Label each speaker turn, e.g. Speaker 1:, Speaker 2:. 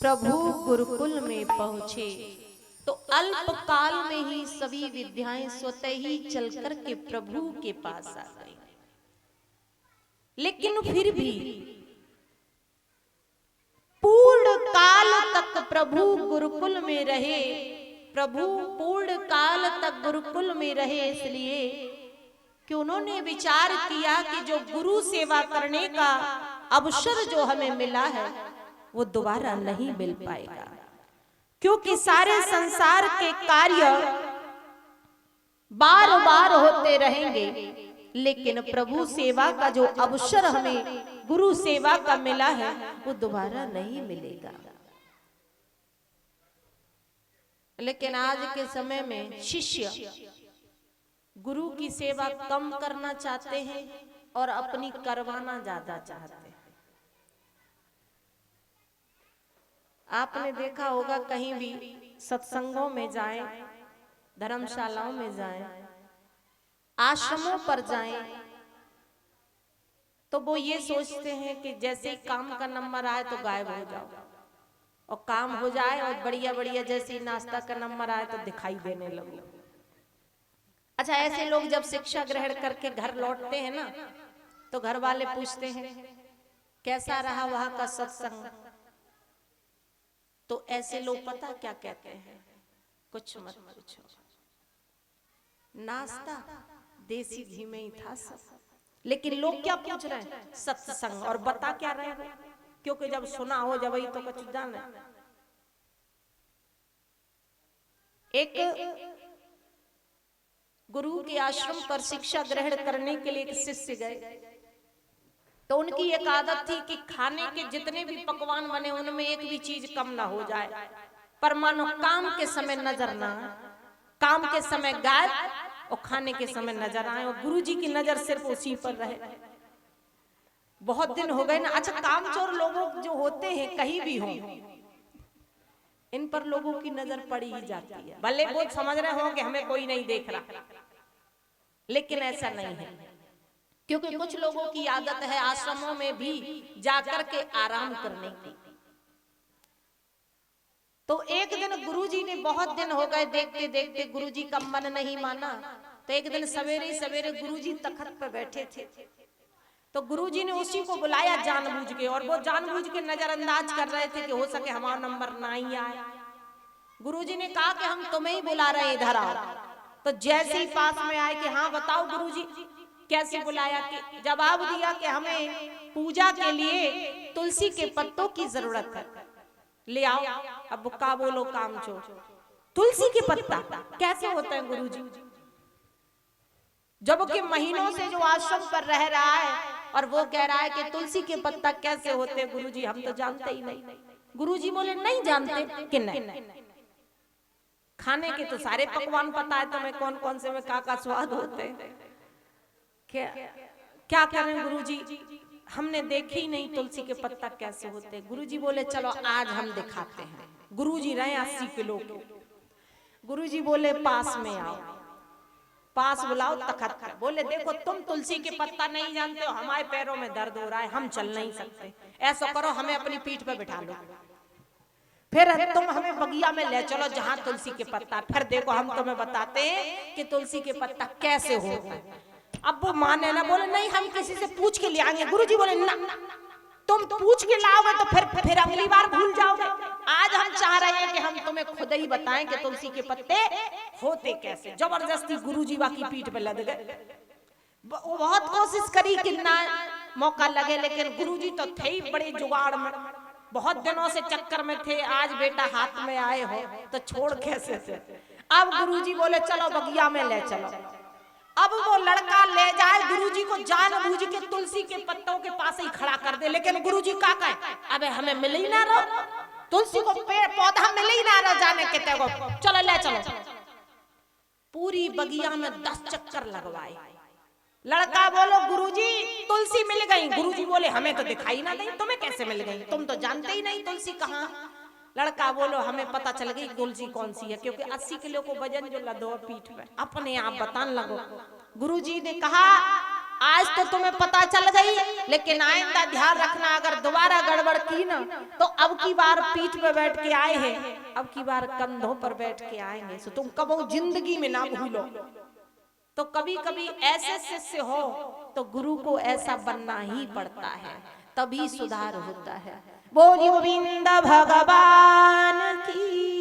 Speaker 1: प्रभु गुरुकुल में पहुंचे तो अल्प काल में ही सभी विद्याएं स्वतः ही चलकर के प्रभु के पास आ गई। लेकिन फिर भी पूर्ण काल तक प्रभु गुरुकुल में रहे। प्रभु पूर्ण काल तक गुरुकुल में रहे इसलिए कि उन्होंने विचार किया कि जो गुरु सेवा करने का अवसर जो हमें मिला है वो दोबारा नहीं मिल पाएगा, क्योंकि सारे संसार के कार्य बार बार होते रहेंगे, लेकिन प्रभु सेवा का जो अवसर हमें गुरु सेवा का मिला है वो दोबारा नहीं मिलेगा। लेकिन आज के समय में शिष्य गुरु की सेवा कम करना चाहते हैं और अपनी करवाना ज्यादा चाहते हैं। आपने देखा होगा कहीं भी सत्संगों में जाएं, धर्मशालाओं में जाएं, आश्रमों पर जाएं, तो वो ये सोचते हैं कि जैसे ही काम का नंबर आए तो गायब हो जाओ, और काम हो जाए और बढ़िया बढ़िया जैसे ही नाश्ता का नंबर आए तो दिखाई देने लगो। अच्छा, ऐसे लोग जब शिक्षा ग्रहण करके घर लौटते हैं ना तो घर वाले पूछते हैं कैसा रहा वहां का सत्संग, तो ऐसे लोग पता क्या कहते हैं, कुछ मत पूछो, नाश्ता देसी घी में ही था सब। लेकिन लोग क्या पूछ रहे हैं, सत्संग, और बता क्या रहे हैं, क्योंकि जब सुना हो जब ही तो कुछ जाने। एक गुरु के आश्रम पर शिक्षा ग्रहण करने के लिए एक शिष्य गए, तो उनकी एक आदत थी कि खाने के जितने भी पकवान बने उनमें एक भी चीज कम ना हो जाए, पर मानो काम के समय नजर ना, काम के समय गायब और खाने के समय नजर आए, और गुरुजी की नजर सिर्फ उसी पर रहे। बहुत दिन हो गए ना। अच्छा, कामचोर लोग जो होते हैं कहीं भी हों, इन पर लोगों की नजर पड़ी ही जाती है, भले वो समझ रहे हो कि हमें कोई नहीं देख रहा, लेकिन ऐसा नहीं है, क्योंकि कुछ लोगों की आदत है आश्रमों में भी जाकर के आराम करने की। तो एक दिन गुरुजी ने, बहुत दिन हो गए देखते देखते गुरुजी का मन नहीं माना, तो एक दिन सवेरे सवेरे गुरुजी तखत पर बैठे थे, तो गुरुजी ने उसी को बुलाया जानबूझ के, और वो जानबूझ के नजरअंदाज कर रहे थे कि हो सके हमारा नंबर ना ही आए। गुरुजी ने कहा कि हम तुम्हें ही बुला रहे हैं, इधर आओ। तो जैसे ही पास में आए कि हाँ बताओ गुरुजी कैसे बुलाया, कि जवाब दिया कि हमें पूजा के लिए तुलसी के पत्तों की जरूरत है, ले आओ। अब बुक्का बोलो कामचोर, तुलसी के पत्ता कैसे होता है गुरुजी, जबकि महीनों से जो आश्रम पर रह रहा है और वो कह रहा है कि तुलसी के पत्ता कैसे होते हैं गुरुजी, हम तो जानते ही नहीं। गुरुजी बोले नहीं जानते कि नहीं, खाने के तो सारे पकवान पता है तुम्हें, कौन कौन से में का स्वाद होते हैं, क्या करें गुरुजी, हमने देखे ही नहीं तुलसी के पत्ता कैसे होते। गुरुजी बोले चलो आज हम दिखाते हैं। गुरुजी रहे 80 किलो के। गुरुजी बोले पास में आओ, पास बुलाओ तखत पर। बोले देखो तुम तुलसी के पत्ता नहीं जानते हो, हमारे पैरों में दर्द हो रहा है, हम चल नहीं सकते, ऐसा करो हमें अपनी पीठ पे बिठा लो, फिर तुम हमें बगिया में ले चलो जहां तुलसी के पत्ता, फिर देखो हम तुम्हें बताते हैं कि तुलसी के पत्ता कैसे होता है। अब वो माने ना, बोले नहीं हम किसी से पूछ के ले आएंगे। गुरुजी बोले ना, तुम पूछ के लाओगे तो फिर अगली बार भूल जाओगे। आज हम चाह रहे हैं कि हम तुम्हें खुद ही बताएं कि तुलसी के पत्ते होते कैसे। जबरदस्ती गुरुजी बाकी पीठ पे लग गए। बहुत कोशिश करी कि ना मौका लगे, लेकिन गुरुजी तो थे ही बड़े जुगाड़ में, बहुत दिनों से चक्कर में थे, आज बेटा हाथ में आए हो तो छोड़ कैसे थे। अब गुरुजी बोले चलो बगिया में ले चलो। अब वो लड़का ले जाए गुरुजी को जानबूझ के तुलसी के पत्तों के पास ही खड़ा कर दे, लेकिन गुरुजी का कहे अबे हमें मिल ही ना रहो, तुलसी को पेड़ पौधा मिल ही ना रहा, जाने के तेगो चलो ले चलो। पूरी बगिया में 10 चक्कर लगवाए। लड़का बोलो गुरुजी तुलसी मिल गई। गुरुजी बोले हमें तो दिखाई ना दी, तुम्हें कैसे मिल गई, तुम तो जानते ही नहीं तुलसी कहाँ। लड़का बोलो हमें पता चल गई तुलसी कौन सी है, क्योंकि 80 किलो को वजन जो लदो पीठ पे, अपने आप बताने लगो। गुरुजी ने कहा आज तो तुम्हें पता चल गई, लेकिन आइंदा ध्यान रखना, अगर दोबारा गड़बड़ की ना तो अब की बार पीठ पे बैठ के आए हैं, अब की बार कंधों पर बैठ के आएंगे, तो तुम कबो जिंदगी में ना भूलो। तो कभी कभी ऐसे शिष्य हो तो गुरु को ऐसा बनना ही पड़ता है, तभी सुधार होता है। बोलिए गोविंद भगवान की।